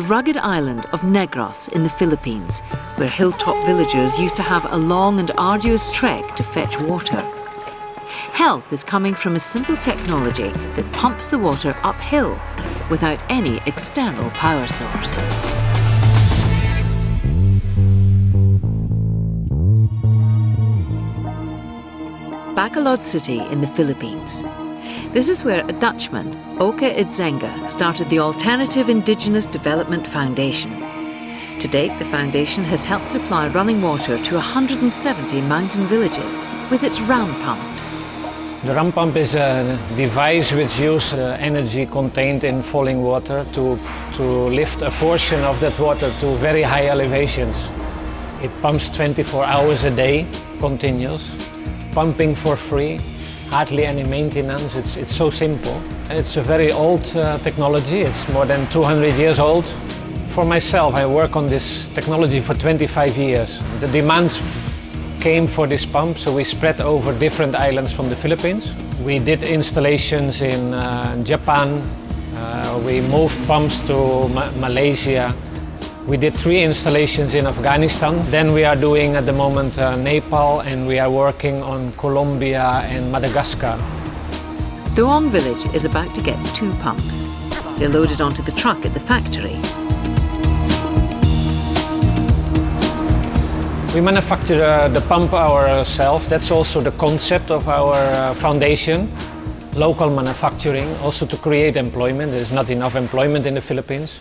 the rugged island of Negros in the Philippines, where hilltop villagers used to have a long and arduous trek to fetch water. Help is coming from a simple technology that pumps the water uphill without any external power source. Bacolod City in the Philippines. This is where a Dutchman, Oke Idzenga, started the Alternative Indigenous Development Foundation. To date, the foundation has helped supply running water to 170 mountain villages with its ram pumps. The ram pump is a device which uses energy contained in falling water to lift a portion of that water to very high elevations. It pumps 24 hours a day, continuous, pumping for free, hardly any maintenance. It's so simple. It's a very old technology. It's more than 200 years old. For myself, I work on this technology for 25 years. The demand came for this pump, so we spread over different islands from the Philippines. We did installations in Japan, we moved pumps to Malaysia. We did 3 installations in Afghanistan. Then we are doing at the moment Nepal, and we are working on Colombia and Madagascar. Doong village is about to get 2 pumps. They're loaded onto the truck at the factory. We manufacture the pump ourselves. That's also the concept of our foundation. Local manufacturing, also to create employment. There's not enough employment in the Philippines.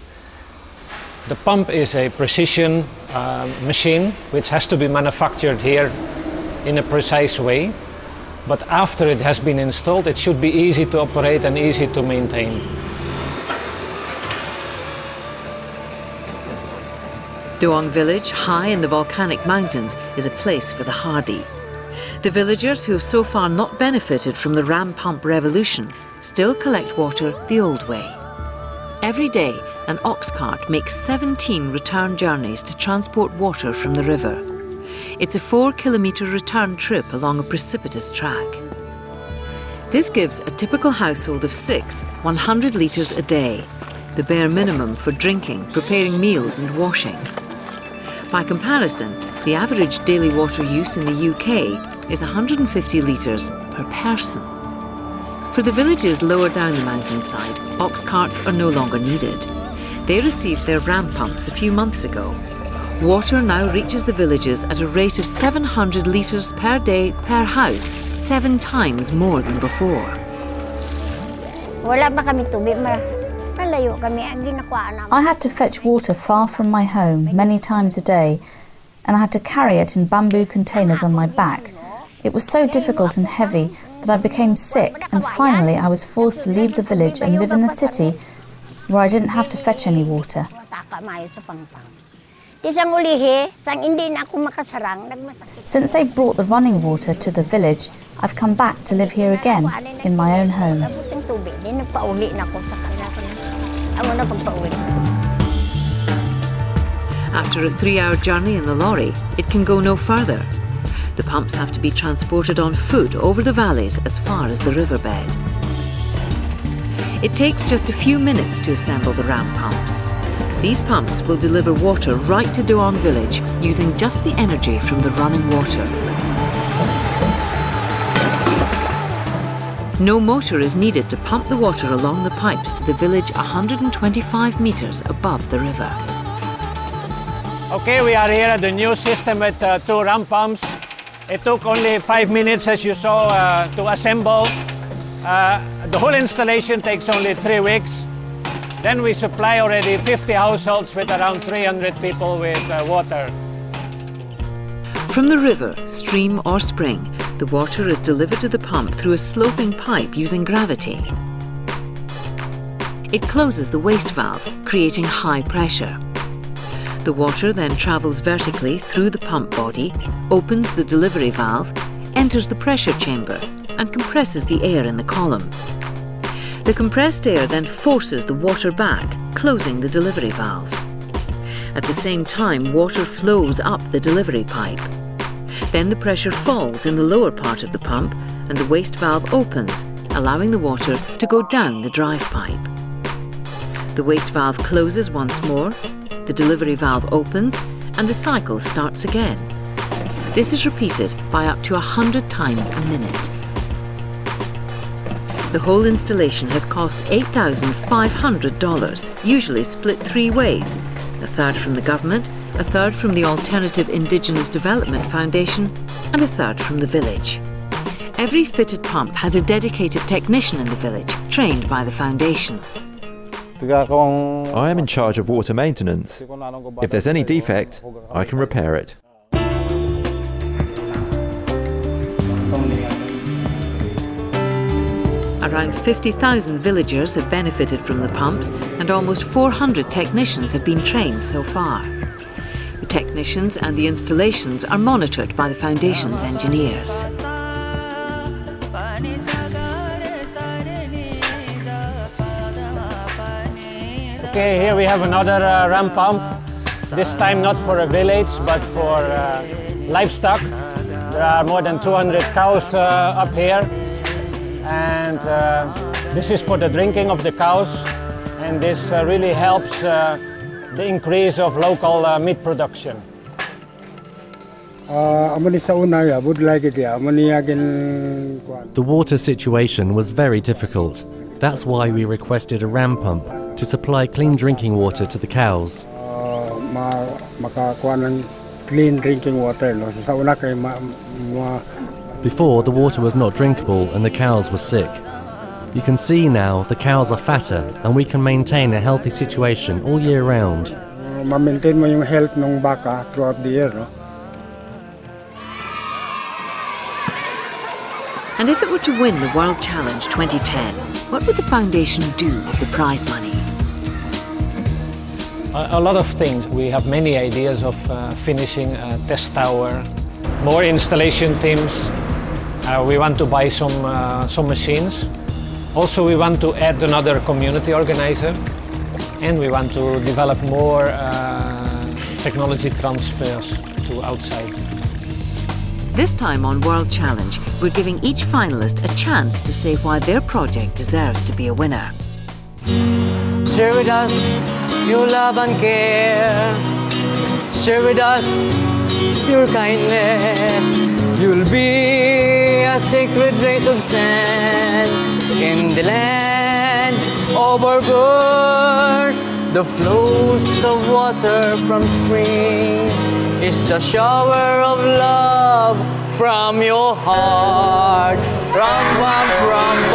The pump is a precision machine which has to be manufactured here in a precise way. But after it has been installed, it should be easy to operate and easy to maintain. Doong village, high in the volcanic mountains, is a place for the hardy. The villagers who have so far not benefited from the ram pump revolution still collect water the old way. Every day, an ox cart makes 17 return journeys to transport water from the river. It's a 4-kilometre return trip along a precipitous track. This gives a typical household of 6, 100 litres a day, the bare minimum for drinking, preparing meals and washing. By comparison, the average daily water use in the UK is 150 litres per person. For the villages lower down the mountainside, ox carts are no longer needed. They received their ram pumps a few months ago. Water now reaches the villages at a rate of 700 litres per day per house, 7 times more than before. Wala pa kami tubig, I had to fetch water far from my home many times a day, and I had to carry it in bamboo containers on my back. It was so difficult and heavy that I became sick, and finally I was forced to leave the village and live in the city where I didn't have to fetch any water. Since they brought the running water to the village, I've come back to live here again, in my own home. After a 3-hour journey in the lorry, it can go no further. The pumps have to be transported on foot over the valleys as far as the riverbed. It takes just a few minutes to assemble the ram pumps. These pumps will deliver water right to Doong village using just the energy from the running water. No motor is needed to pump the water along the pipes to the village 125 metres above the river. Okay, we are here at the new system with 2 ram pumps. It took only 5 minutes, as you saw, to assemble. The whole installation takes only 3 weeks. Then we supply already 50 households with around 300 people with water. From the river, stream or spring, the water is delivered to the pump through a sloping pipe using gravity. It closes the waste valve, creating high pressure. The water then travels vertically through the pump body, opens the delivery valve, enters the pressure chamber and compresses the air in the column. The compressed air then forces the water back, closing the delivery valve. At the same time, water flows up the delivery pipe. Then the pressure falls in the lower part of the pump and the waste valve opens, allowing the water to go down the drive pipe. The waste valve closes once more, the delivery valve opens, and the cycle starts again. This is repeated by up to 100 times a minute. The whole installation has cost $8,500, usually split three ways: a third from the government, a third from the Alternative Indigenous Development Foundation, and a third from the village. Every fitted pump has a dedicated technician in the village, trained by the foundation. I am in charge of water maintenance. If there's any defect, I can repair it. Around 50,000 villagers have benefited from the pumps, and almost 400 technicians have been trained so far. The technicians and the installations are monitored by the foundation's engineers. Okay, here we have another ram pump. This time not for a village, but for livestock. There are more than 200 cows up here. And this is for the drinking of the cows, and this really helps the increase of local meat production. The water situation was very difficult. That's why we requested a ram pump to supply clean drinking water to the cows. Clean drinking water. Before, the water was not drinkable and the cows were sick. You can see now the cows are fatter and we can maintain a healthy situation all year round. Ma-maintain mo yung health ng baka throughout the year. And if it were to win the World Challenge 2010, what would the foundation do with the prize money? A lot of things. We have many ideas of finishing a test tower, more installation teams. We want to buy some machines. Also, we want to add another community organizer, and we want to develop more technology transfers to outside. This time on World Challenge, we're giving each finalist a chance to say why their project deserves to be a winner. Share with us your love and care. Share with us your kindness. You'll be a sacred grace of sand in the land of our birth. The flows of water from spring is the shower of love from your heart. Ram, ram, ram,